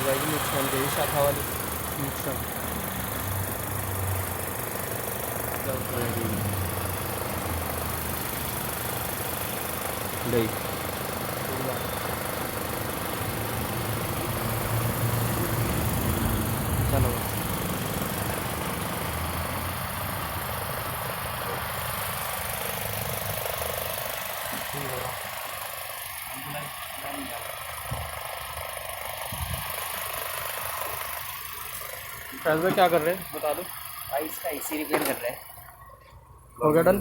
जाएगी नुकसान गई शाखा वाली नुकसान गई चलो फैज़ भाई क्या कर रहे हैं बता दो। भाई इसका एसी रिपेयर कर रहे हैं। हो गया डन।